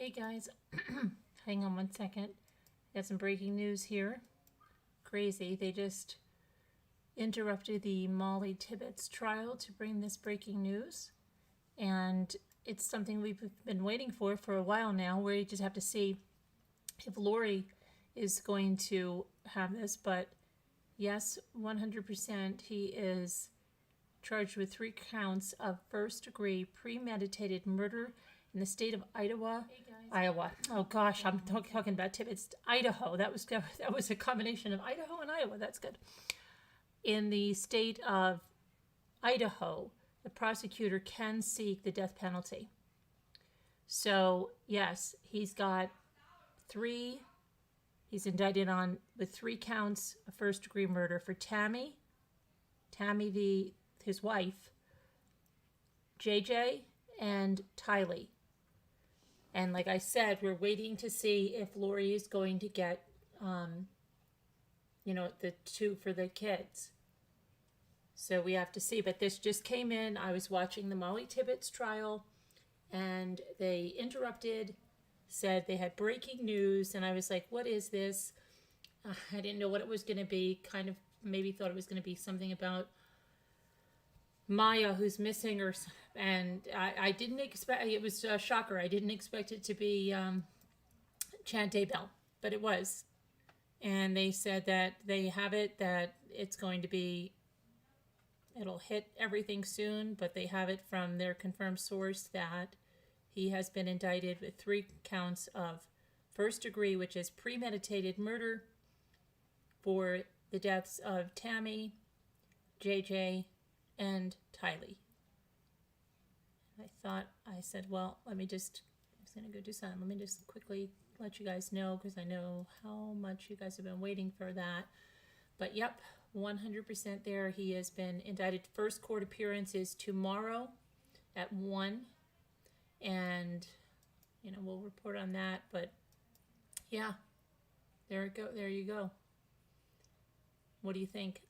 Hey guys, hang on one second. Got some breaking news here. Crazy. They just interrupted the Molly Tibbetts trial to bring this breaking news. And it's something we've been waiting for a while now. We just have to see if Lori is going to have this. But yes, 100% he is charged with 3 counts of first-degree premeditated murder in the state of Iowa. Iowa. Oh gosh, I'm talking about Tibbetts. Idaho. That was a combination of Idaho and Iowa. That's good. In the state of Idaho, the prosecutor can seek the death penalty. So yes, he's got 3. He's indicted on with 3 counts of first-degree murder for Tammy, his wife, JJ, and Tylee. And like I said, we're waiting to see if Lori is going to get, the 2 for the kids. So we have to see. But this just came in. I was watching the Molly Tibbetts trial, and they interrupted, said they had breaking news, and I was like, what is this? I didn't know what it was going to be. Kind of maybe thought it was going to be something about Maya who's missing, and I didn't expect, it was a shocker. I didn't expect it to be Chad Daybell, but it was. And they said that they have it, that it's going to be, it'll hit everything soon, but they have it from their confirmed source that he has been indicted with 3 counts of first degree, which is premeditated murder for the deaths of Tammy, JJ, and Tylee. I said, well, I was going to go do something. Let me just quickly let you guys know, because I know how much you guys have been waiting for that. But yep, 100% there. He has been indicted. First court appearance is tomorrow at 1. And, we'll report on that. But yeah, there you go. What do you think?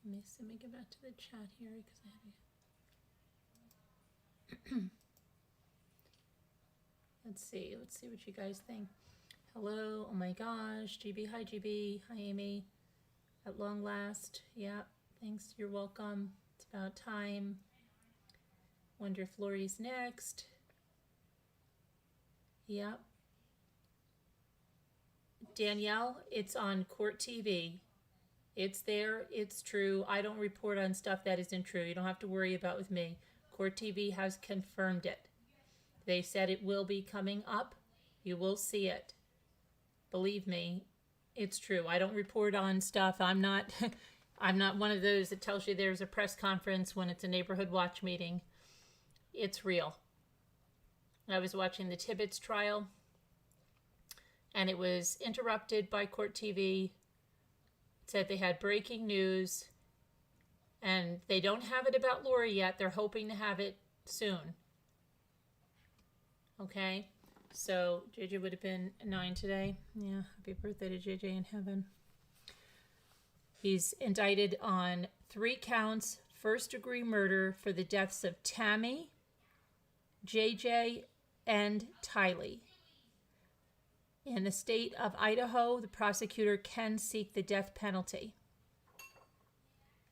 Let me get back to the chat here because I had Let's see what you guys think. Hello, oh my gosh, GB, hi GB, hi Amy. At long last, yeah, thanks, you're welcome. It's about time. Wonder if Lori's next. Yep. Danielle, it's on Court TV. It's there. It's true. I don't report on stuff that isn't true. You don't have to worry about with me. Court TV has confirmed it. They said it will be coming up. You will see it. Believe me, it's true. I don't report on stuff. I'm not one of those that tells you there's a press conference when it's a neighborhood watch meeting. It's real. I was watching the Tibbetts trial, and it was interrupted by Court TV. Said they had breaking news, and they don't have it about Lori yet. They're hoping to have it soon. Okay, so JJ would have been 9 today. Yeah, happy birthday to JJ in heaven. He's indicted on 3 counts, first-degree murder for the deaths of Tammy, JJ, and Tylee. In the state of Idaho, the prosecutor can seek the death penalty.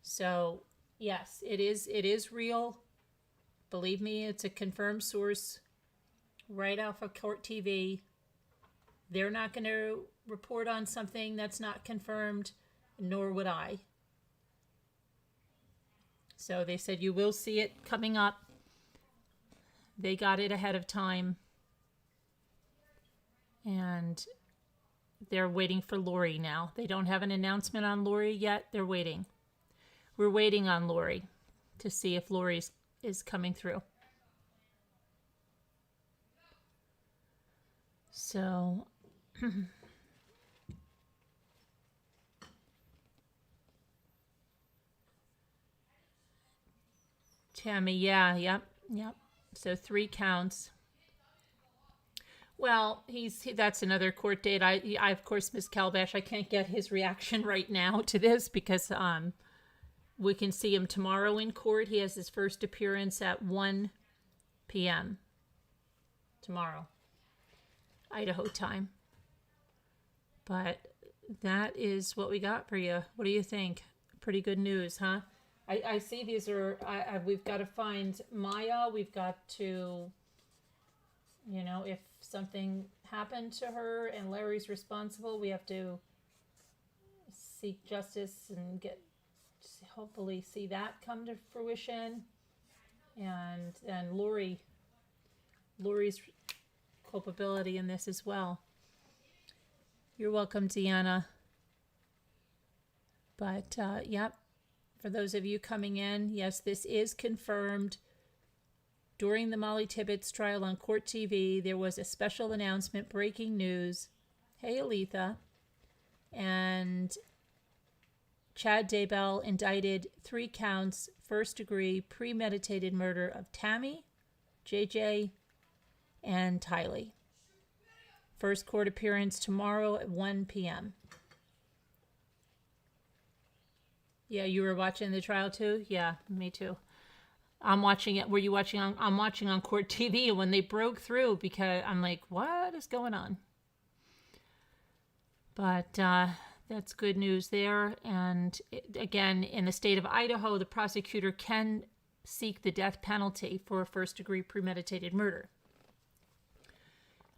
So, yes, it is real. Believe me, it's a confirmed source right off of Court TV. They're not going to report on something that's not confirmed, nor would I. So they said you will see it coming up. They got it ahead of time. And they're waiting for Lori now. They don't have an announcement on Lori yet. They're waiting. We're waiting on Lori to see if Lori is coming through. So, Tammy, yep. So 3 counts. Well, that's another court date. I of course, Ms. Calabash, I can't get his reaction right now to this because we can see him tomorrow in court. He has his first appearance at 1 p.m. tomorrow, Idaho time. But that is what we got for you. What do you think? Pretty good news, huh? I see these are, we've got to find Maya. We've got to, you know, if something happened to her and Larry's responsible, we have to seek justice and hopefully see that come to fruition. And Lori's culpability in this as well. You're welcome, Deanna. But, yep, for those of you coming in, yes, this is confirmed. During the Molly Tibbetts trial on Court TV, there was a special announcement, breaking news. Hey, Aletha. And Chad Daybell indicted 3 counts, first-degree premeditated murder of Tammy, JJ, and Tylee. First court appearance tomorrow at 1 p.m. Yeah, you were watching the trial too? Yeah, me too. I'm watching it. Were you watching on? I'm watching on Court TV when they broke through, because I'm like, what is going on? But that's good news there. And again, in the state of Idaho, the prosecutor can seek the death penalty for a first-degree premeditated murder.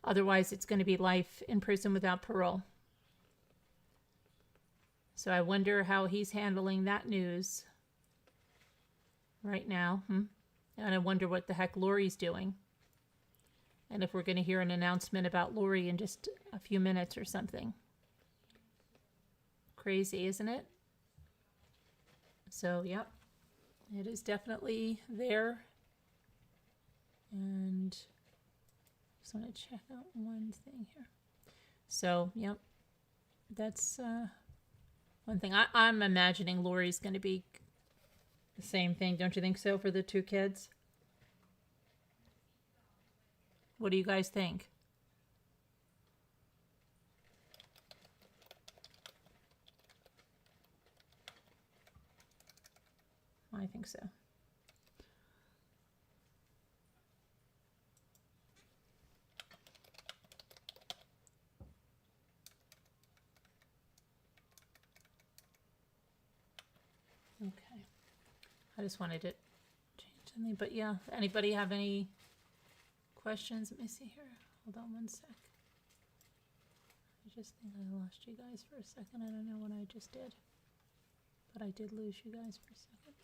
Otherwise, it's going to be life in prison without parole. So I wonder how he's handling that news right now. And I wonder what the heck Lori's doing. And if we're going to hear an announcement about Lori in just a few minutes or something. Crazy, isn't it? So, yep. It is definitely there. And just want to check out one thing here. So, yep. That's one thing. I'm imagining Lori's going to be the same thing. Don't you think so, for the 2 kids? What do you guys think? I think so. Okay. I just wanted to change something, but yeah. Anybody have any questions? Let me see here. Hold on one sec. I just think I lost you guys for a second. I don't know what I just did, but I did lose you guys for a second.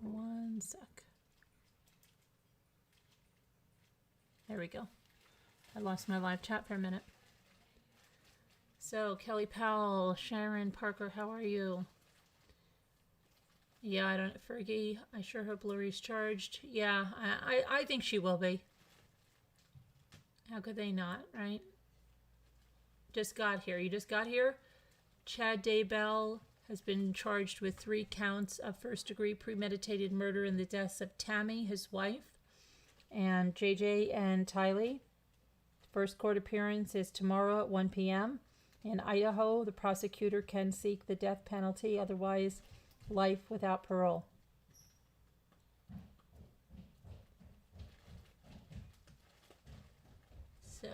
One sec. There we go. I lost my live chat for a minute. So, Kelly Powell, Sharon Parker, how are you? Yeah, I don't, Fergie, I sure hope Lori's charged. Yeah, I think she will be. How could they not, right? Just got here. You just got here? Chad Daybell has been charged with 3 counts of first-degree premeditated murder in the deaths of Tammy, his wife, and JJ and Tylee. First court appearance is tomorrow at 1 p.m. In Idaho, the prosecutor can seek the death penalty, otherwise life without parole. So,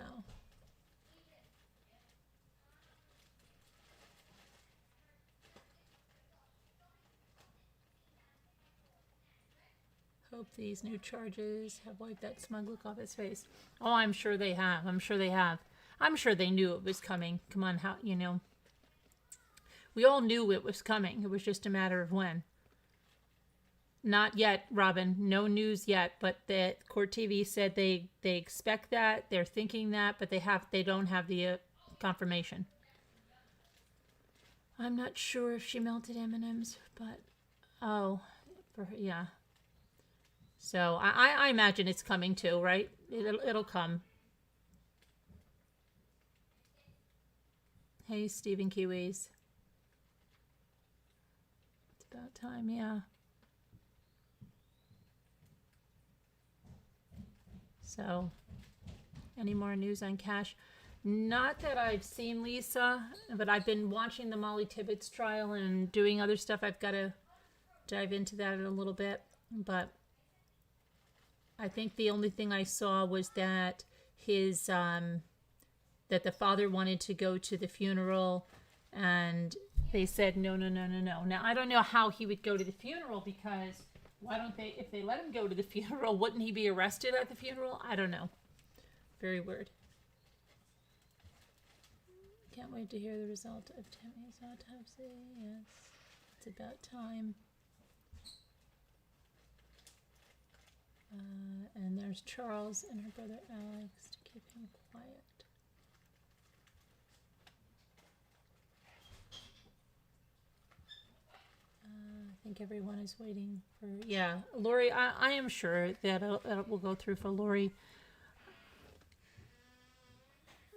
hope these new charges have wiped that smug look off his face. Oh, I'm sure they have. I'm sure they have. I'm sure they knew it was coming. Come on, how, you know. We all knew it was coming. It was just a matter of when. Not yet, Robin. No news yet. But the Court TV said they expect that. They're thinking that, but they don't have the confirmation. I'm not sure if she melted M&Ms, but yeah. So I imagine it's coming too, right? It'll come. Hey, Stephen Kiwis. It's about time, yeah. So, any more news on Cash? Not that I've seen, Lisa, but I've been watching the Molly Tibbetts trial and doing other stuff. I've got to dive into that in a little bit. But I think the only thing I saw was that his that the father wanted to go to the funeral, and they said no, no, no, no, no. Now I don't know how he would go to the funeral, because why don't they? If they let him go to the funeral, wouldn't he be arrested at the funeral? I don't know. Very weird. Can't wait to hear the result of Tammy's autopsy. Yes, it's about time. And there's Charles and her brother Alex to keep him quiet. I think everyone is waiting for... Yeah, Lori, I am sure that it will go through for Lori.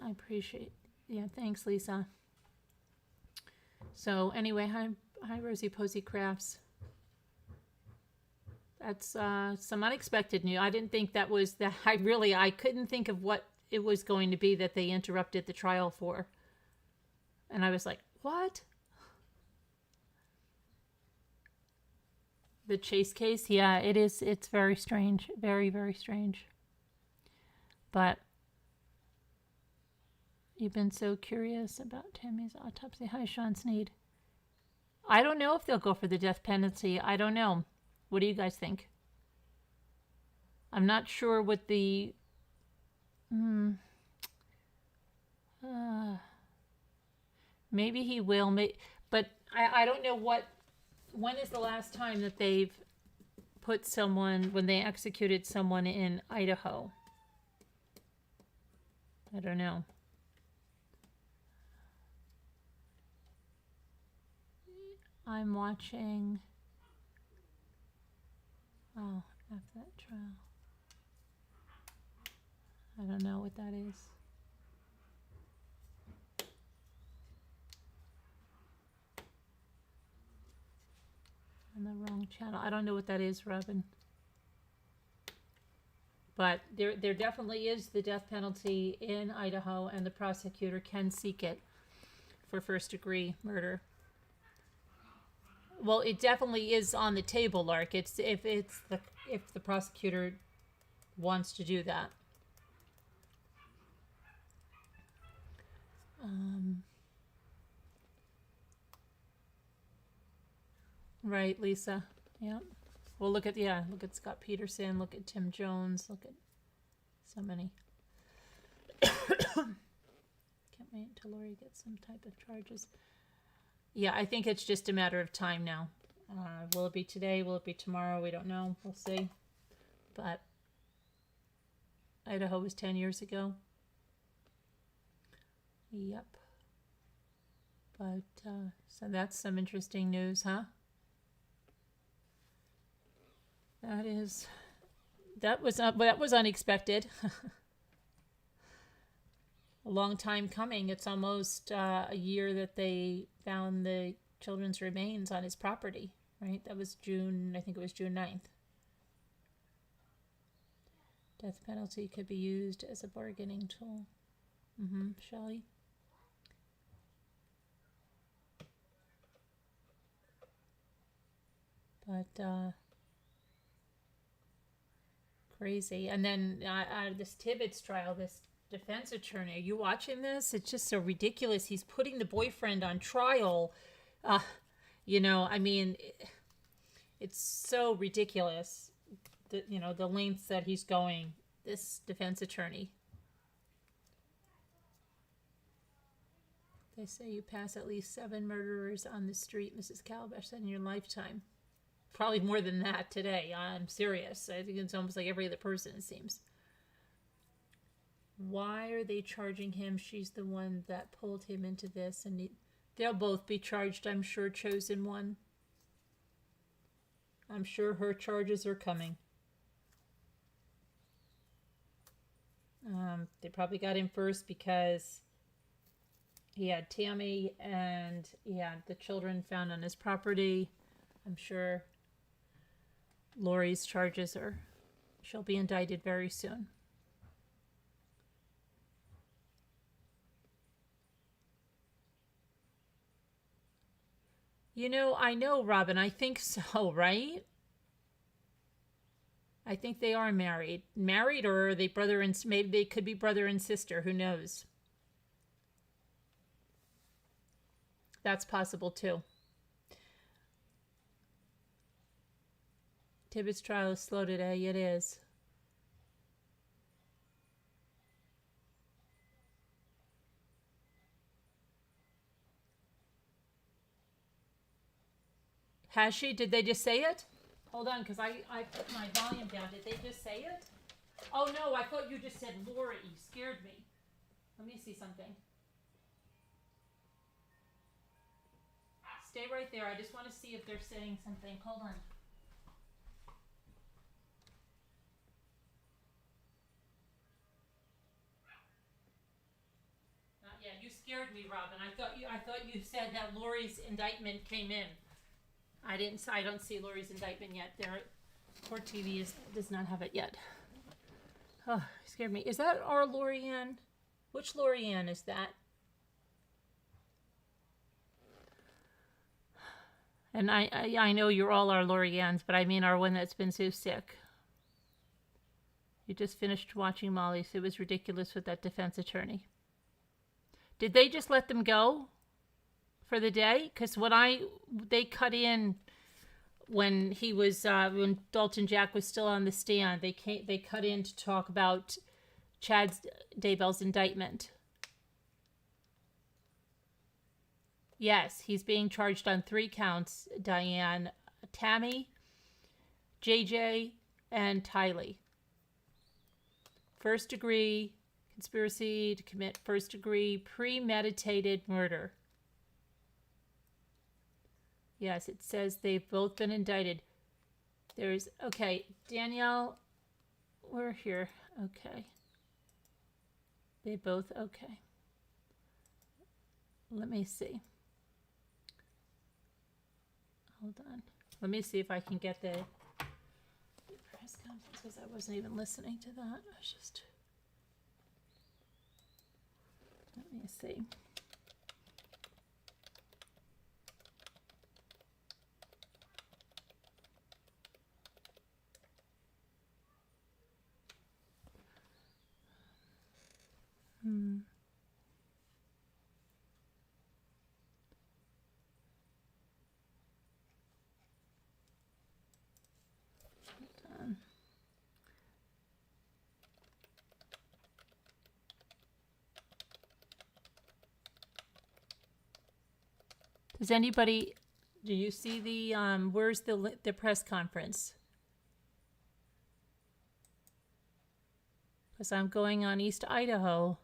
I appreciate... Yeah, thanks, Lisa. So anyway, hi Rosie Posey Crafts. That's some unexpected news. I didn't think that was that. I couldn't think of what it was going to be that they interrupted the trial for. And I was like, what? The Chase case? Yeah, it is. It's very strange. Very, very strange. But you've been so curious about Tammy's autopsy. Hi, Sean Sneed. I don't know if they'll go for the death penalty. I don't know. What do you guys think? I'm not sure what the... maybe he will. But I don't know what... When is the last time that they've put someone... When they executed someone in Idaho? I don't know. I'm watching... Oh, after that trial. I don't know what that is. On the wrong channel. I don't know what that is, Robin. But there definitely is the death penalty in Idaho, and the prosecutor can seek it for first-degree murder. Well, it definitely is on the table, Lark. It's if the prosecutor wants to do that. Right, Lisa. Yeah. Well, look at Scott Peterson. Look at Tim Jones. Look at so many. Can't wait until Lori gets some type of charges. Yeah, I think it's just a matter of time now. Will it be today? Will it be tomorrow? We don't know. We'll see. But Idaho was 10 years ago. Yep. But so that's some interesting news, huh? That was unexpected. A long time coming. It's almost a year that they found the children's remains on his property, right? That was June, I think it was June 9th. Death penalty could be used as a bargaining tool. Shelley? But, crazy. And then this Tibbetts trial, this defense attorney, are you watching this? It's just so ridiculous. He's putting the boyfriend on trial. You know, I mean, it's so ridiculous. The lengths that he's going, this defense attorney. They say you pass at least 7 murderers on the street, Mrs. Calabash, in your lifetime. Probably more than that today. I'm serious. I think it's almost like every other person, it seems. Why are they charging him? She's the one that pulled him into this. And they'll both be charged, I'm sure, chosen one. I'm sure her charges are coming. They probably got him first because he had Tammy and he had the children found on his property. I'm sure Lori's charges she'll be indicted very soon. You know, I know, Robin, I think so, right? I think they are married. Married, or are they brother and maybe they could be brother and sister. Who knows? That's possible too. Tibbetts trial is slow today. It is. Has she? Did they just say it? Hold on, because I put my volume down. Did they just say it? Oh, no, I thought you just said Lori. You scared me. Let me see something. Stay right there. I just want to see if they're saying something. Hold on. Not yet. You scared me, Robin. I thought you said that Lori's indictment came in. I don't see Lori's indictment yet. Court TV does not have it yet. Oh, scared me. Is that our Lorianne? Which Lorianne is that? And I know you're all our Loriannes, but I mean our one that's been so sick. You just finished watching Molly, so it was ridiculous with that defense attorney. Did they just let them go for the day? Because they cut in when he was when Dalton Jack was still on the stand. They cut in to talk about Chad Daybell's indictment. Yes, he's being charged on 3 counts, Diane. Tammy, JJ, and Tylee. First degree conspiracy to commit first degree premeditated murder. Yes, it says they've both been indicted. Okay, Danielle, we're here. Okay. They both, okay. Let me see. Hold on. Let me see if I can get the press conference, because I wasn't even listening to that. I was just... Let me see. Does anybody, do you see the, where's the press conference? Because I'm going on East Idaho.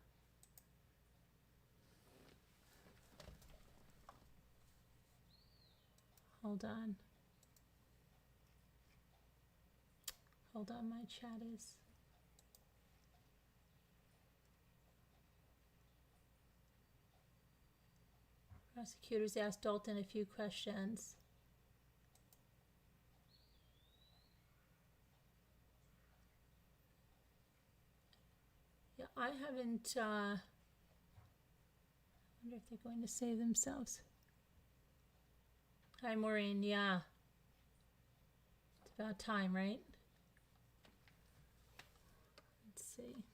Hold on. Hold on, my chat is... Prosecutors asked Dalton a few questions. Yeah, I haven't, I wonder if they're going to save themselves. Hi, Maureen, yeah. It's about time, right? Let's see.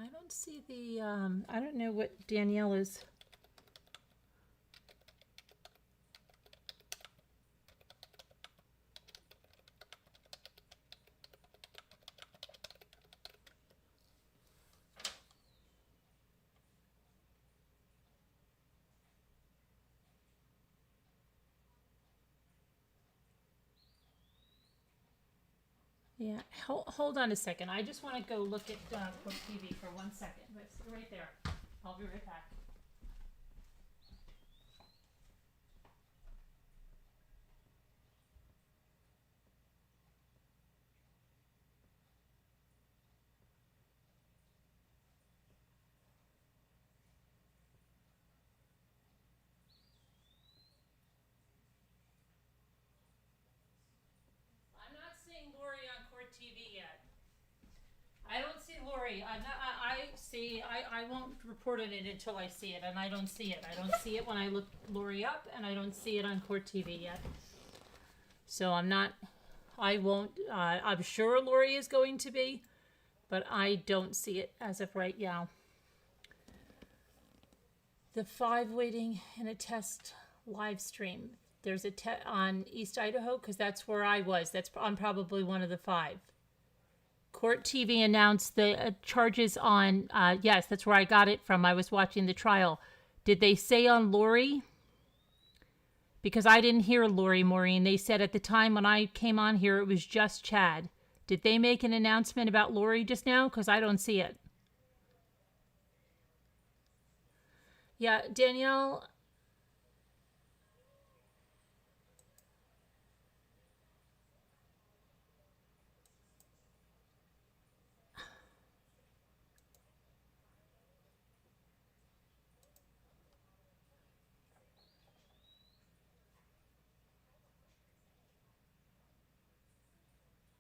I don't see the, I don't know what Danielle is. Yeah, hold on a second. I just want to go look at Court TV for 1 second. Let's stay right there. I'll be right back. Lori on Court TV yet. I don't see Lori. I won't report on it until I see it, and I don't see it. I don't see it when I look Lori up, and I don't see it on Court TV yet. So I'm sure Lori is going to be, but I don't see it as of right now. The 5 waiting in a test live stream. There's a on East Idaho, because that's where I was. I'm probably one of the 5. Court TV announced the charges on, yes, that's where I got it from. I was watching the trial. Did they say on Lori? Because I didn't hear Lori, Maureen. They said at the time when I came on here, it was just Chad. Did they make an announcement about Lori just now? Because I don't see it. Yeah, Danielle.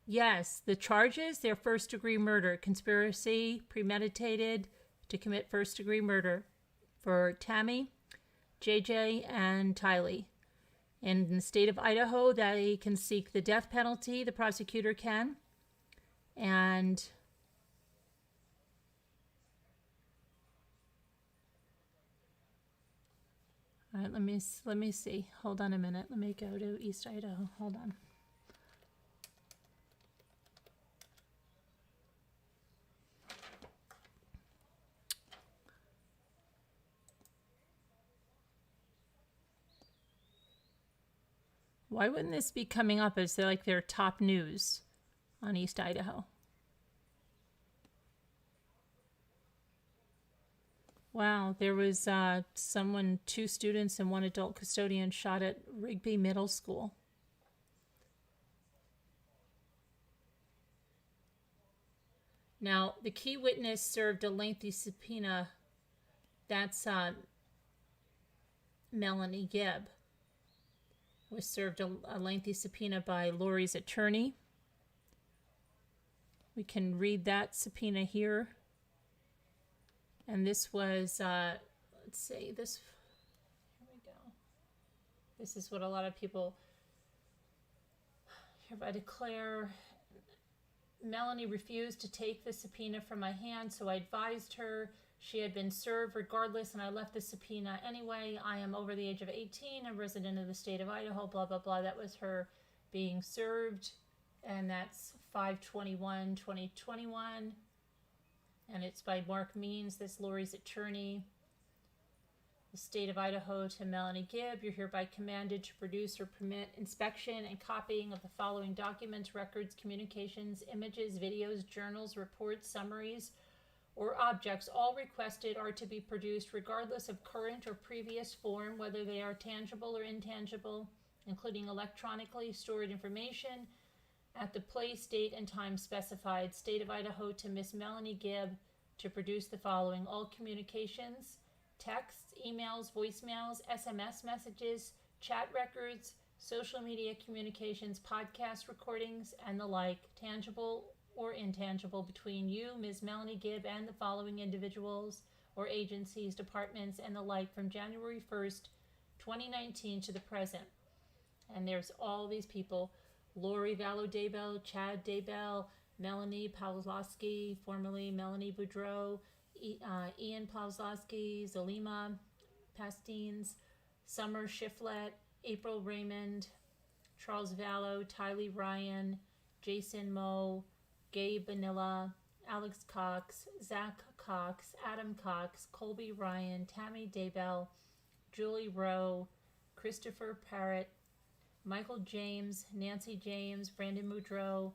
Yes, the charges, they're first-degree murder, conspiracy, premeditated to commit first-degree murder for Tammy, JJ, and Tylee. In the state of Idaho, they can seek the death penalty, the prosecutor can. And all right, let me see. Hold on a minute. Let me go to East Idaho. Hold on. Why wouldn't this be coming up as their top news on East Idaho? Wow, there was 2 students and 1 adult custodian shot at Rigby Middle School. Now, the key witness served a lengthy subpoena. That's Melanie Gibb. Was served a lengthy subpoena by Lori's attorney. We can read that subpoena here. And this was, let's see, here we go. This is what a lot of people, hereby declare, Melanie refused to take the subpoena from my hand, so I advised her she had been served regardless, and I left the subpoena anyway. I am over the age of 18, a resident of the state of Idaho, blah, blah, blah. That was her being served, and that's 5/21/2021. And it's by Mark Means, this Lori's attorney. The state of Idaho to Melanie Gibb, you're hereby commanded to produce or permit inspection and copying of the following documents, records, communications, images, videos, journals, reports, summaries, or objects. All requested are to be produced regardless of current or previous form, whether they are tangible or intangible, including electronically stored information, at the place, date, and time specified. State of Idaho to Miss Melanie Gibb to produce the following: all communications, texts, emails, voicemails, SMS messages, chat records, social media communications, podcast recordings, and the like, tangible or intangible, between you, Ms. Melanie Gibb, and the following individuals or agencies, departments, and the like, from January 1st, 2019 to the present. And there's all these people: Lori Vallow Daybell, Chad Daybell, Melanie Pawlowski, formerly Melanie Boudreau, Ian Pawlowski, Zalima Pastines, Summer Shiflett, April Raymond, Charles Vallow, Tylee Ryan, Jason Moe, Gabe Vanilla, Alex Cox, Zach Cox, Adam Cox, Colby Ryan, Tammy Daybell, Julie Rowe, Christopher Parrott, Michael James, Nancy James, Brandon Boudreau,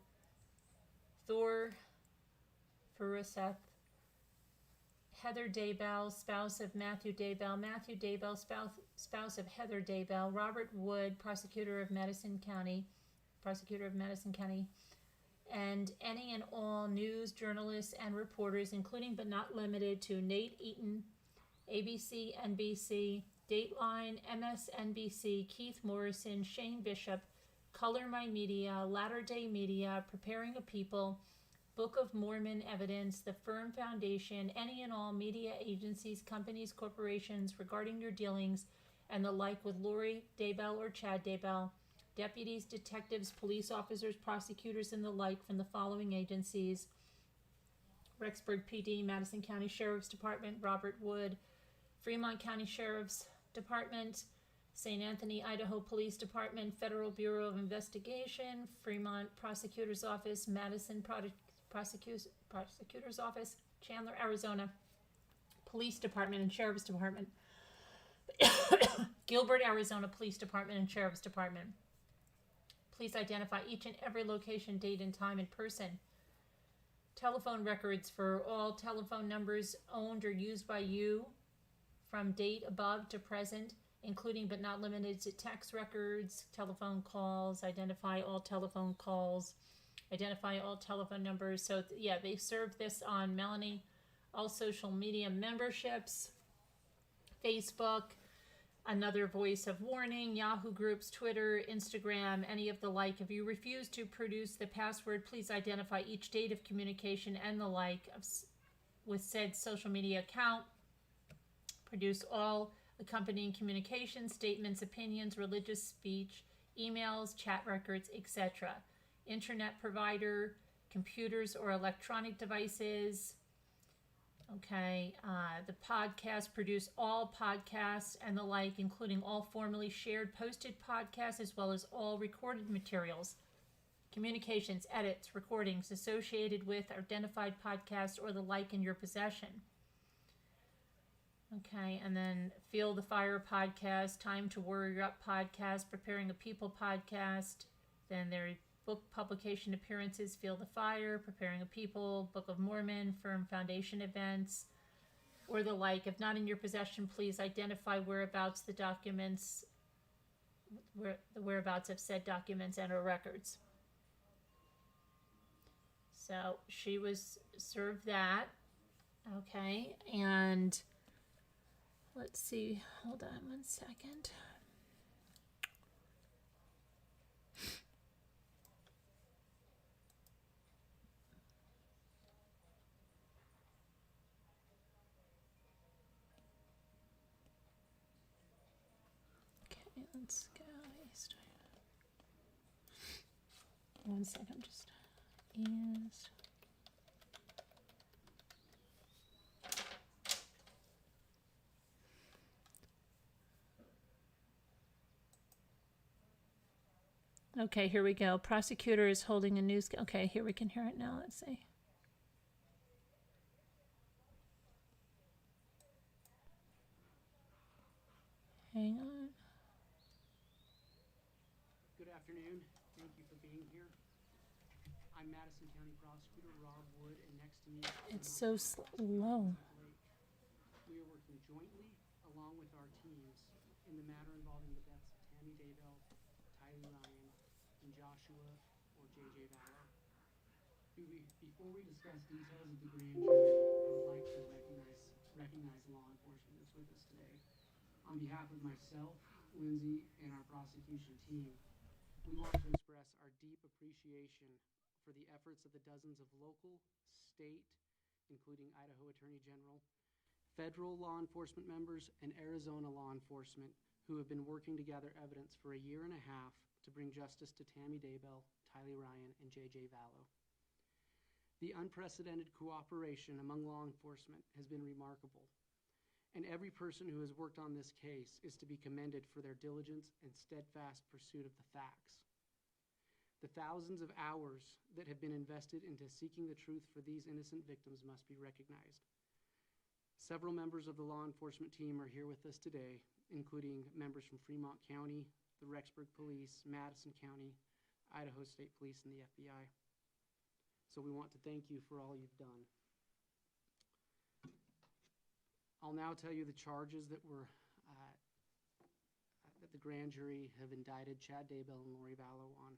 Thor Furuseth, Heather Daybell, spouse of Matthew Daybell, Matthew Daybell, spouse of Heather Daybell, Robert Wood, prosecutor of Madison County, and any and all news journalists and reporters, including but not limited to Nate Eaton, ABC, NBC, Dateline, MSNBC, Keith Morrison, Shane Bishop, Color My Media, Latter Day Media, Preparing a People, Book of Mormon Evidence, the Firm Foundation, any and all media agencies, companies, corporations regarding your dealings and the like with Lori Daybell or Chad Daybell, deputies, detectives, police officers, prosecutors, and the like from the following agencies: Rexburg PD, Madison County Sheriff's Department, Robert Wood, Fremont County Sheriff's Department, St. Anthony, Idaho Police Department, Federal Bureau of Investigation, Fremont Prosecutor's Office, Madison Prosecutor's Office, Chandler, Arizona Police Department and Sheriff's Department, Gilbert, Arizona Police Department and Sheriff's Department. Please identify each and every location, date, and time in person. Telephone records for all telephone numbers owned or used by you from date above to present, including but not limited to text records, telephone calls, identify all telephone calls, identify all telephone numbers. So yeah, they served this on Melanie. All social media memberships, Facebook, another voice of warning, Yahoo groups, Twitter, Instagram, any of the like. If you refuse to produce the password, please identify each date of communication and the like with said social media account. Produce all accompanying communications, statements, opinions, religious speech, emails, chat records, etc. Internet provider, computers or electronic devices. Okay, the podcast, produce all podcasts and the like, including all formerly shared posted podcasts, as well as all recorded materials, communications, edits, recordings associated with identified podcasts or the like in your possession. Okay, and then Feel the Fire podcast, Time to Warrior Up podcast, Preparing a People podcast, then their book publication appearances, Feel the Fire, Preparing a People, Book of Mormon, Firm Foundation events, or the like. If not in your possession, please identify whereabouts the documents, the whereabouts of said documents and or records. So she was served that. Okay, and let's see, hold on one second. Okay, let's go. One second, just ease. Okay, here we go. Prosecutor is holding a news. Okay, here we can hear it now. Let's see. Hang on. Good afternoon. Thank you for being here. I'm Madison County Prosecutor Rob Wood, and next to me It's so slow. We are working jointly along with our teams in the matter involving the deaths of Tammy Daybell, Tylee Ryan, and Joshua or JJ Vallow. Before we discuss details of the grand jury, I would like to recognize law enforcement that's with us today. On behalf of myself, Lindsay, and our prosecution team, we want to express our deep appreciation for the efforts of the dozens of local, state, including Idaho Attorney General, federal law enforcement members, and Arizona law enforcement who have been working to gather evidence for a year and a half to bring justice to Tammy Daybell, Tylee Ryan, and JJ Vallow. The unprecedented cooperation among law enforcement has been remarkable, and every person who has worked on this case is to be commended for their diligence and steadfast pursuit of the facts. The thousands of hours that have been invested into seeking the truth for these innocent victims must be recognized. Several members of the law enforcement team are here with us today, including members from Fremont County, the Rexburg Police, Madison County, Idaho State Police, and the FBI. So we want to thank you for all you've done. I'll now tell you the charges that that the grand jury have indicted Chad Daybell and Lori Vallow on.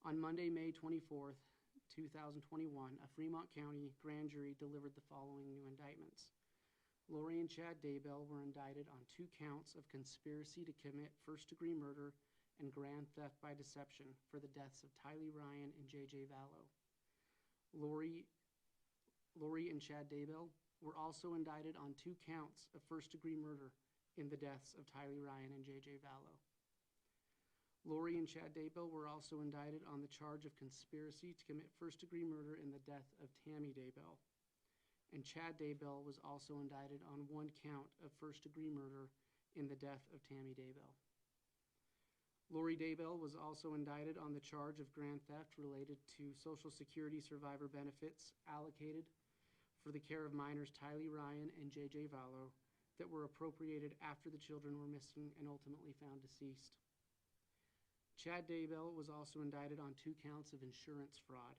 On Monday, May 24th, 2021, a Fremont County grand jury delivered the following new indictments. Lori and Chad Daybell were indicted on 2 counts of conspiracy to commit first-degree murder and grand theft by deception for the deaths of Tylee Ryan and JJ Vallow. Lori and Chad Daybell were also indicted on 2 counts of first-degree murder in the deaths of Tylee Ryan and JJ Vallow. Lori and Chad Daybell were also indicted on the charge of conspiracy to commit first-degree murder in the death of Tammy Daybell. And Chad Daybell was also indicted on one count of first-degree murder in the death of Tammy Daybell. Lori Daybell was also indicted on the charge of grand theft related to Social Security survivor benefits allocated for the care of minors Tylee Ryan and JJ Vallow that were appropriated after the children were missing and ultimately found deceased. Chad Daybell was also indicted on 2 counts of insurance fraud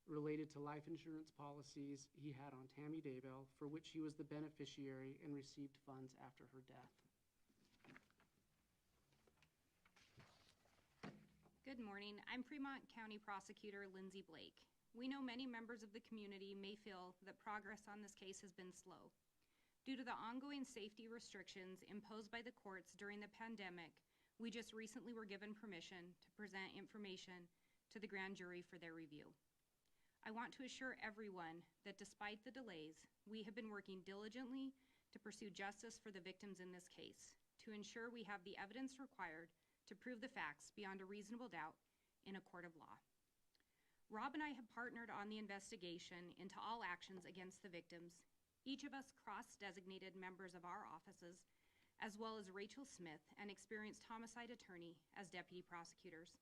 related to life insurance policies he had on Tammy Daybell, for which he was the beneficiary and received funds after her death. Good morning. I'm Fremont County Prosecutor Lindsay Blake. We know many members of the community may feel that progress on this case has been slow. Due to the ongoing safety restrictions imposed by the courts during the pandemic, we just recently were given permission to present information to the grand jury for their review. I want to assure everyone that despite the delays, we have been working diligently to pursue justice for the victims in this case, to ensure we have the evidence required to prove the facts beyond a reasonable doubt in a court of law. Rob and I have partnered on the investigation into all actions against the victims, each of us cross-designated members of our offices, as well as Rachel Smith, an experienced homicide attorney, as deputy prosecutors.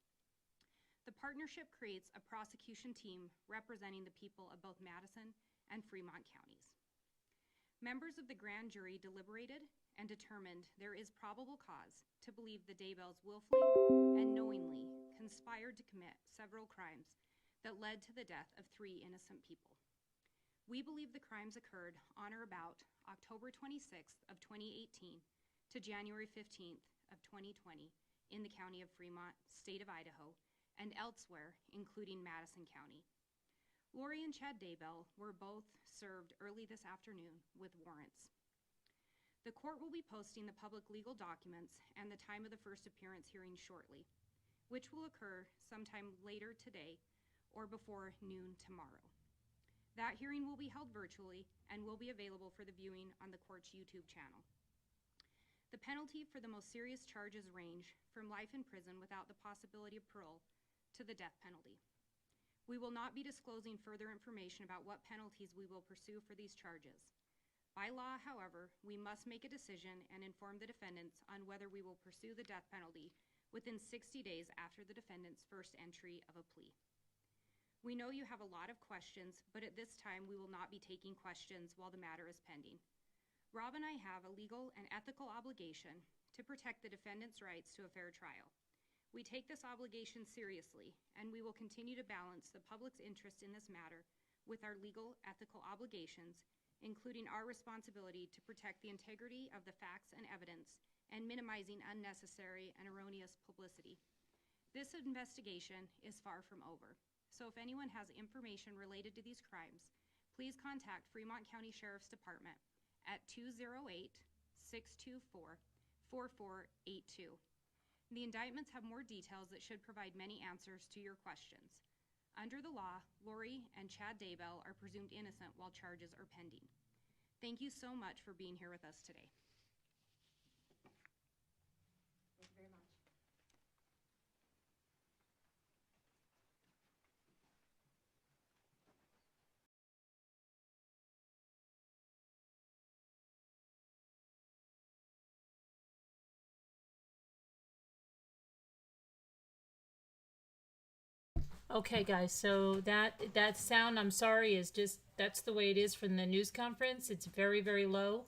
The partnership creates a prosecution team representing the people of both Madison and Fremont counties. Members of the grand jury deliberated and determined there is probable cause to believe the Daybells willfully and knowingly conspired to commit several crimes that led to the death of 3 innocent people. We believe the crimes occurred on or about October 26th of 2018 to January 15th of 2020 in the county of Fremont, state of Idaho, and elsewhere, including Madison County. Lori and Chad Daybell were both served early this afternoon with warrants. The court will be posting the public legal documents and the time of the first appearance hearing shortly, which will occur sometime later today or before noon tomorrow. That hearing will be held virtually and will be available for the viewing on the court's YouTube channel. The penalty for the most serious charges range from life in prison without the possibility of parole to the death penalty. We will not be disclosing further information about what penalties we will pursue for these charges. By law, however, we must make a decision and inform the defendants on whether we will pursue the death penalty within 60 days after the defendant's first entry of a plea. We know you have a lot of questions, but at this time we will not be taking questions while the matter is pending. Rob and I have a legal and ethical obligation to protect the defendant's rights to a fair trial. We take this obligation seriously, and we will continue to balance the public's interest in this matter with our legal, ethical obligations, including our responsibility to protect the integrity of the facts and evidence and minimizing unnecessary and erroneous publicity. This investigation is far from over, so if anyone has information related to these crimes, please contact Fremont County Sheriff's Department at 208-624-4482. The indictments have more details that should provide many answers to your questions. Under the law, Lori and Chad Daybell are presumed innocent while charges are pending. Thank you so much for being here with us today. Thank you very much. Okay, guys, so that sound, I'm sorry, is just, that's the way it is from the news conference. It's very, very low.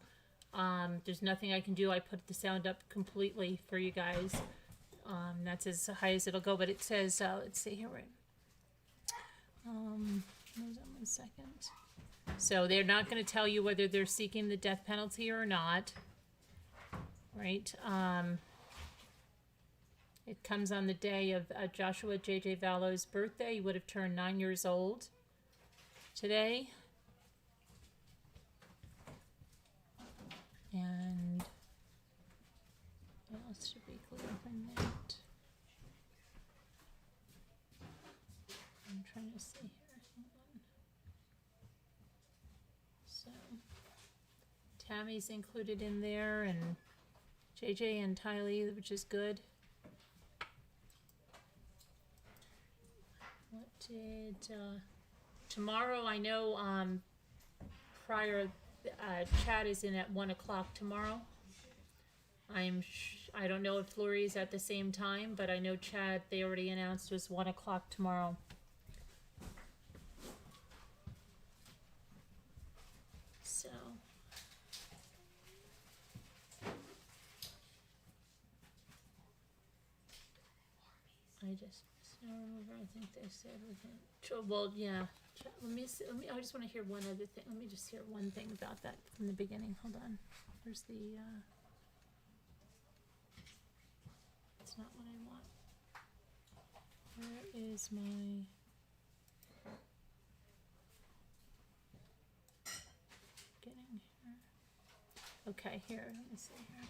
There's nothing I can do. I put the sound up completely for you guys. That's as high as it'll go, but it says, let's see here, right? Hold on 1 second. So they're not going to tell you whether they're seeking the death penalty or not, right? It comes on the day of Joshua JJ Vallow's birthday. He would have turned 9 years old today. And what else should be clear from that? I'm trying to see here. Hold on. So Tammy's included in there, and JJ and Tylee, which is good. Did tomorrow? I know prior Chad is in at 1 o'clock tomorrow. I don't know if Lori is at the same time, but I know Chad, they already announced, was 1 o'clock tomorrow. So I just snow remover. I think they said within. Well, yeah. Let me see. I just want to hear one other thing. Let me just hear one thing about that from the beginning. Hold on. Where's the? It's not what I want. Where is my? Getting here. Okay, here. Let me see here.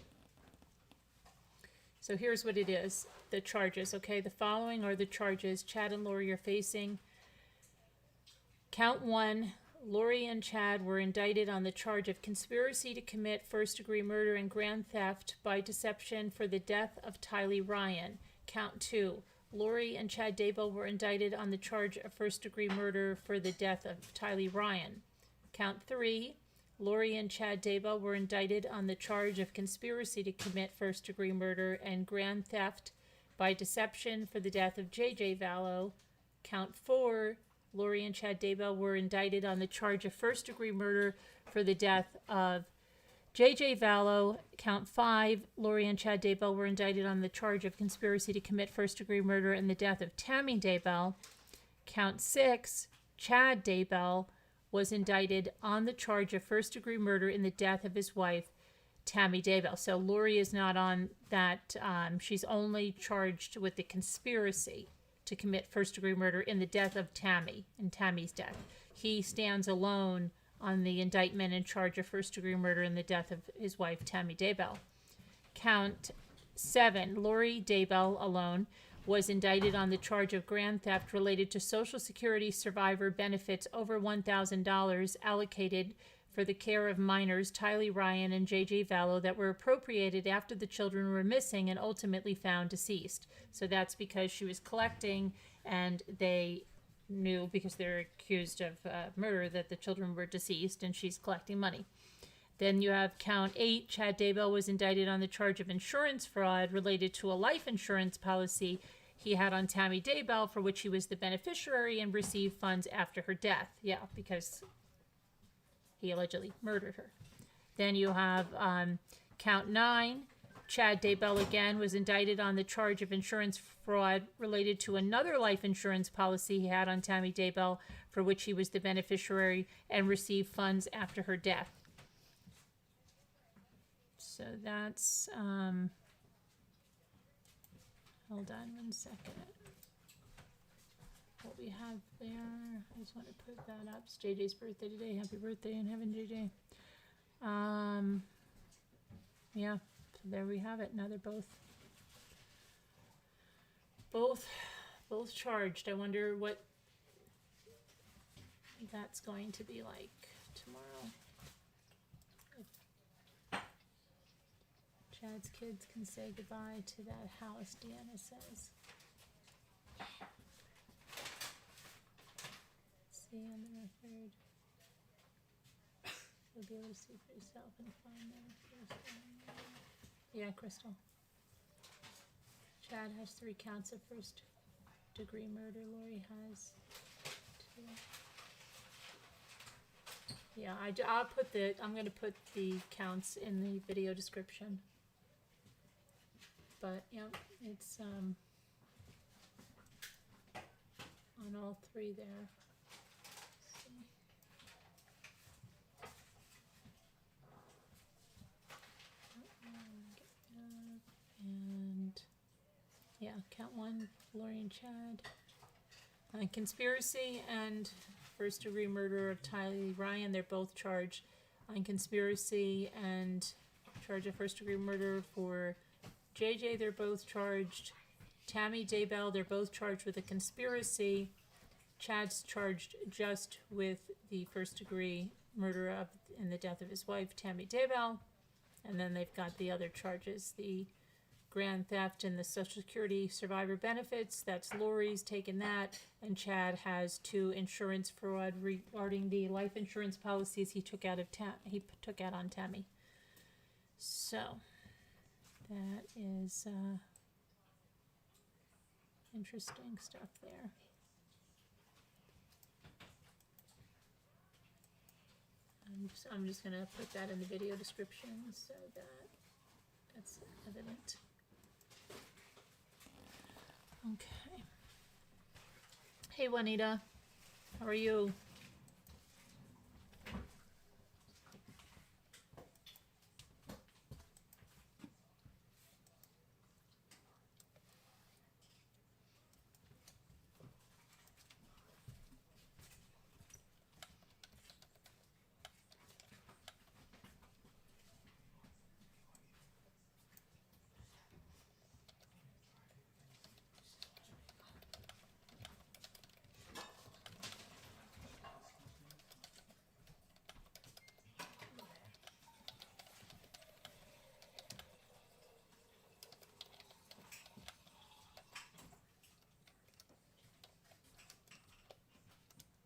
So here's what it is. The charges. Okay, the following are the charges Chad and Lori are facing. Count 1, Lori and Chad were indicted on the charge of conspiracy to commit first-degree murder and grand theft by deception for the death of Tylee Ryan. Count 2, Lori and Chad Daybell were indicted on the charge of first-degree murder for the death of Tylee Ryan. Count 3, Lori and Chad Daybell were indicted on the charge of conspiracy to commit first-degree murder and grand theft by deception for the death of JJ Vallow. Count 4, Lori and Chad Daybell were indicted on the charge of first-degree murder for the death of JJ Vallow. Count 5, Lori and Chad Daybell were indicted on the charge of conspiracy to commit first-degree murder and the death of Tammy Daybell. Count 6, Chad Daybell was indicted on the charge of first-degree murder in the death of his wife, Tammy Daybell. So Lori is not on that. She's only charged with the conspiracy to commit first-degree murder in the death of Tammy, in Tammy's death. He stands alone on the indictment in charge of first-degree murder in the death of his wife, Tammy Daybell. Count 7, Lori Daybell alone was indicted on the charge of grand theft related to Social Security survivor benefits over $1,000 allocated for the care of minors Tylee Ryan and JJ Vallow that were appropriated after the children were missing and ultimately found deceased. So that's because she was collecting, and they knew, because they're accused of murder, that the children were deceased, and she's collecting money. Then you have count 8. Chad Daybell was indicted on the charge of insurance fraud related to a life insurance policy he had on Tammy Daybell, for which he was the beneficiary and received funds after her death. Yeah, because he allegedly murdered her. Then you have count 9. Chad Daybell again was indicted on the charge of insurance fraud related to another life insurance policy he had on Tammy Daybell, for which he was the beneficiary and received funds after her death. So that's, hold on 1 second. What we have there, I just want to put that up. It's JJ's birthday today. Happy birthday in heaven, JJ. Yeah, so there we have it. Now they're both charged. I wonder what that's going to be like tomorrow. If Chad's kids can say goodbye to that house, Deanna says. See on the record. You'll be able to see for yourself and find them. Yeah, Crystal. Chad has 3 counts of first-degree murder. Lori has 2. Yeah, I'm going to put the counts in the video description. But yeah, it's on all 3 there. And yeah, count 1, Lori and Chad. Conspiracy and first-degree murder of Tylee Ryan. They're both charged on conspiracy and charge of first-degree murder for JJ. They're both charged. Tammy Daybell. They're both charged with a conspiracy. Chad's charged just with the first-degree murder of in the death of his wife, Tammy Daybell. And then they've got the other charges, the grand theft and the Social Security survivor benefits. That's Lori's taken that, and Chad has 2 insurance fraud regarding the life insurance policies he took out on Tammy. So that is interesting stuff there. I'm just gonna put that in the video description so that that's evident. Okay. Hey Juanita, how are you?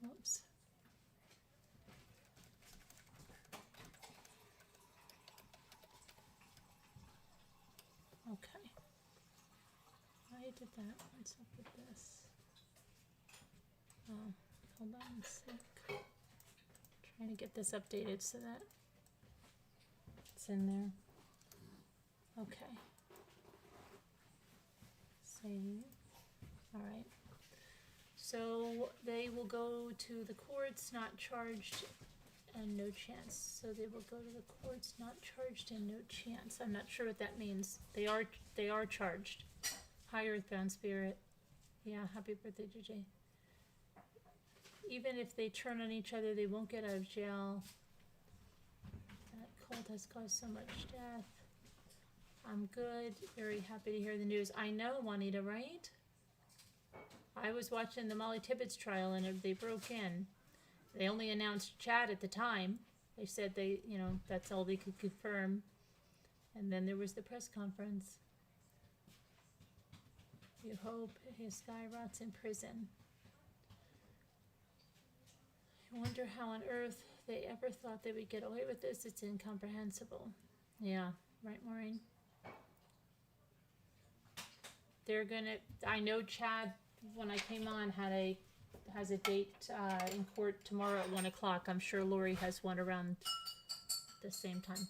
Oops. Okay. I did that. What's up with this? Oh, hold on a sec. Trying to get this updated so that it's in there. Okay. Save. All right. So they will go to the courts, not charged and no chance. So they will go to the courts, not charged and no chance. I'm not sure what that means. They are charged. Hi, Earthbound Spirit. Yeah, happy birthday, JJ. Even if they turn on each other, they won't get out of jail. That cult has caused so much death. I'm good. Very happy to hear the news. I know, Juanita, right? I was watching the Molly Tibbetts trial and they broke in. They only announced Chad at the time. They said that's all they could confirm. And then there was the press conference. You hope his guy rots in prison. I wonder how on earth they ever thought they would get away with this. It's incomprehensible. Yeah, right, Maureen? I know Chad, when I came on, has a date in court tomorrow at 1 o'clock. I'm sure Lori has one around the same time.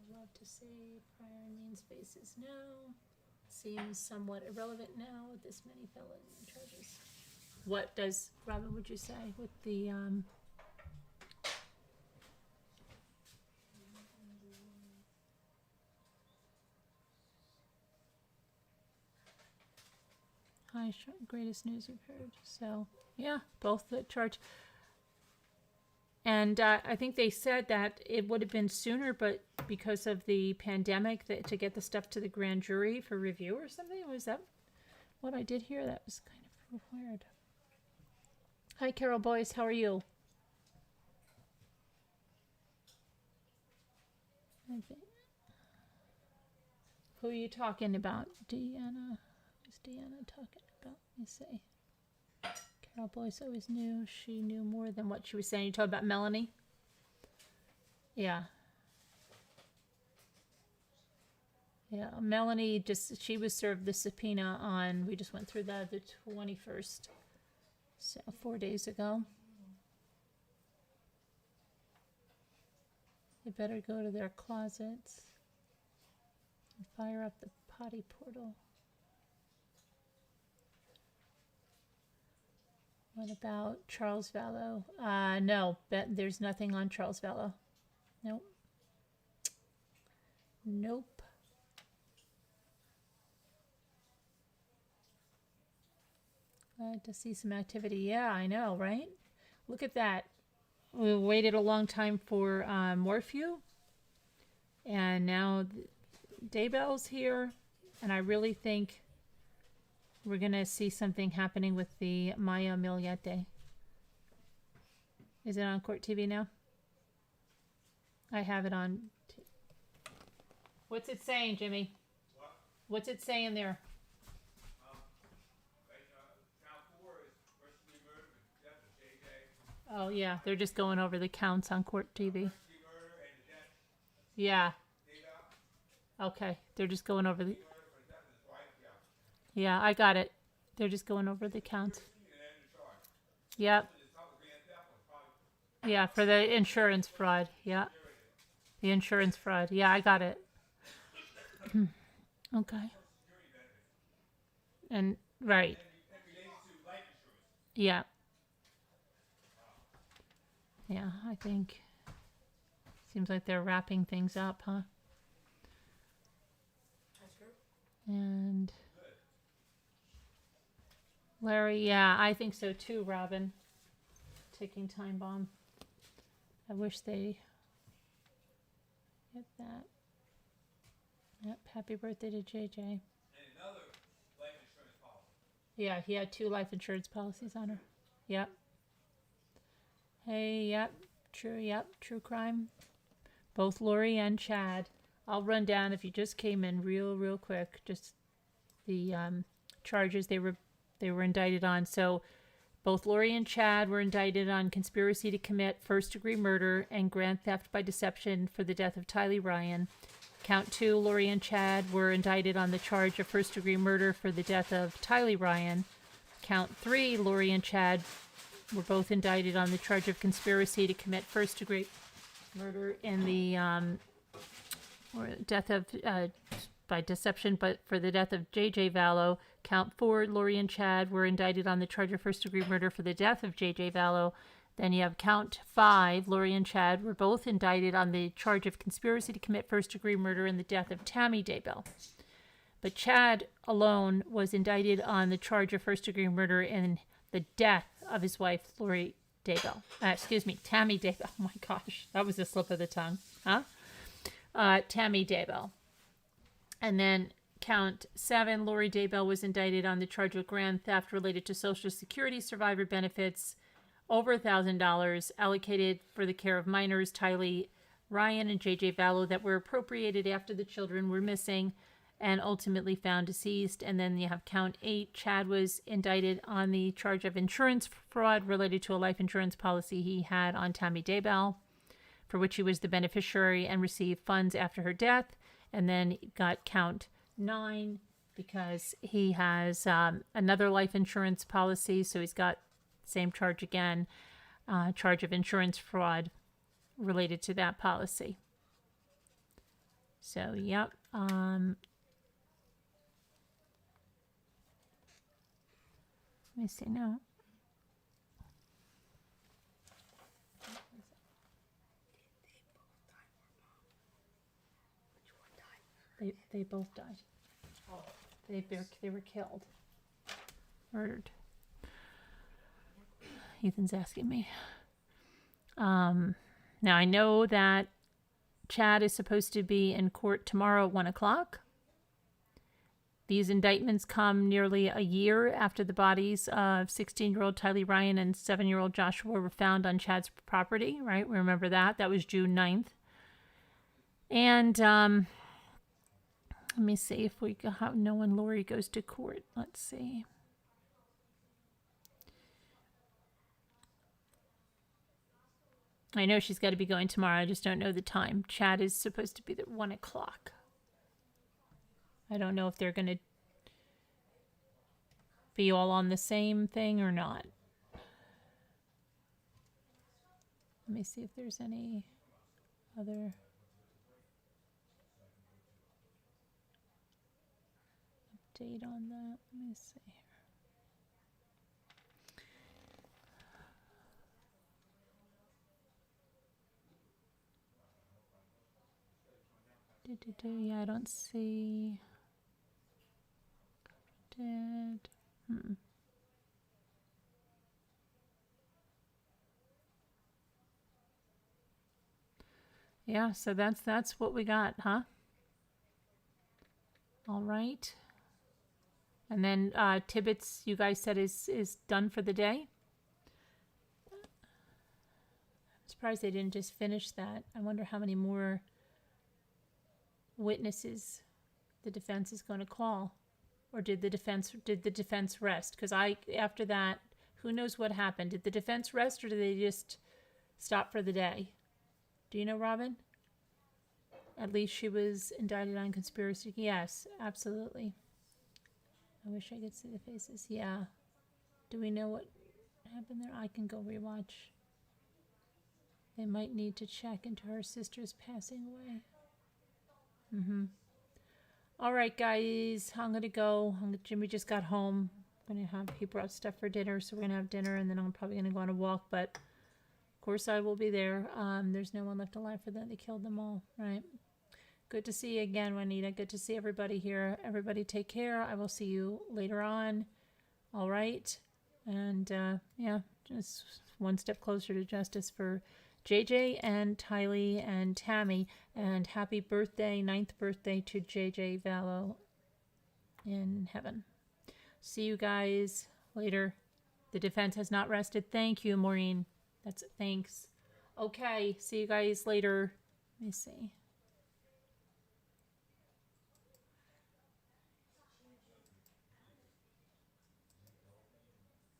Love to say prior means spaces no. Seems somewhat irrelevant now with this many felony charges. What does, Robin, would you say with the greatest news we've heard? So yeah, both the charge. And I think they said that it would have been sooner, but because of the pandemic, that to get the stuff to the grand jury for review or something. Was that what I did here? That was kind of weird. Hi, Carol Boyce. How are you? Who are you talking about? Deanna. Who's Deanna talking about? Let me see. Carol Boyce always knew she knew more than what she was saying. You talking about Melanie? Yeah. Yeah, Melanie she was served the subpoena on, we just went through that the 21st. So 4 days ago. They better go to their closets and fire up the potty portal. What about Charles Vallow? No, there's nothing on Charles Vallow. Nope. Nope. Glad to see some activity. Yeah, I know, right? Look at that. We waited a long time for Morphew. And now Daybell's here. And I really think we're going to see something happening with the Maya Miliete. Is it on Court TV now? I have it on. What's it saying, Jimmy? What? What's it saying there? Count 4 is first degree murder with death of JJ. Oh yeah, they're just going over the counts on court TV. First degree murder and the death Yeah. Daybell. Okay, they're just going over the. Murder for the death of his wife. Yeah. Yeah, I got it. They're just going over the counts. And then the charge. Yep. So this top of grand theft was probably Yeah, for the insurance fraud. Yeah. The insurance fraud. Yeah, I got it. Okay. security benefit. And right. That relates to life insurance. Yeah. Yeah, I think seems like they're wrapping things up, huh? That's true. And Larry, yeah, I think so too, Robin. Ticking time bomb. I wish they get that. Yep, happy birthday to JJ. And another life insurance policy. Yeah, he had 2 life insurance policies on her. Yep. Hey, yep, true crime. Both Lori and Chad. I'll run down if you just came in real quick. Just the charges they were indicted on. So both Lori and Chad were indicted on conspiracy to commit first-degree murder and grand theft by deception for the death of Tylee Ryan. Count 2, Lori and Chad were indicted on the charge of first-degree murder for the death of Tylee Ryan. Count 3, Lori and Chad were both indicted on the charge of conspiracy to commit first-degree murder in the or death of by deception, but for the death of JJ Vallow. Count 4, Lori and Chad were indicted on the charge of first-degree murder for the death of JJ Vallow. Then you have count 5, Lori and Chad were both indicted on the charge of conspiracy to commit first-degree murder in the death of Tammy Daybell. But Chad alone was indicted on the charge of first-degree murder in the death of his wife, Lori Daybell. Tammy Daybell. Oh my gosh, that was a slip of the tongue, huh? Tammy Daybell. And then count 7, Lori Daybell was indicted on the charge of grand theft related to Social Security survivor benefits over $1,000 allocated for the care of minors, Tylee Ryan and JJ Vallow, that were appropriated after the children were missing and ultimately found deceased. And then you have count 8, Chad was indicted on the charge of insurance fraud related to a life insurance policy he had on Tammy Daybell, for which he was the beneficiary and received funds after her death. And then got count 9 because he has another life insurance policy, so he's got same charge again, charge of insurance fraud related to that policy. So, yep. Let me see now. They both died. Oh. They were killed. Murdered. Ethan's asking me. Now I know that Chad is supposed to be in court tomorrow at 1 o'clock. These indictments come nearly a year after the bodies of 16-year-old Tylee Ryan and 7-year-old Joshua were found on Chad's property, right? We remember that. That was June 9th. And let me see if we know when Lori goes to court. Let's see. I know she's got to be going tomorrow. I just don't know the time. Chad is supposed to be at 1 o'clock. I don't know if they're going to be all on the same thing or not. Let me see if there's any other update on that. Let me see here. Yeah, I don't see. Dead. Yeah, so that's what we got, huh? All right. And then Tibbetts, you guys said is done for the day. It's surprised they didn't just finish that. I wonder how many more witnesses the defense is going to call. Or did the defense rest? Because after that, who knows what happened? Did the defense rest, or did they just stop for the day? Do you know, Robin? At least she was indicted on conspiracy. Yes, absolutely. I wish I could see the faces. Yeah. Do we know what happened there? I can go rewatch. They might need to check into her sister's passing away. All right, guys. I'm going to go. Jimmy just got home. He brought stuff for dinner, so we're going to have dinner, and then I'm probably going to go on a walk, but of course I will be there. There's no one left alive for that. They killed them all, right? Good to see you again, Juanita. Good to see everybody here. Everybody take care. I will see you later on. All right. And yeah, just one step closer to justice for JJ and Tylee and Tammy. And happy birthday, 9th birthday to JJ Vallow in heaven. See you guys later. The defense has not rested. Thank you, Maureen. Thanks. Okay, see you guys later. Let me see.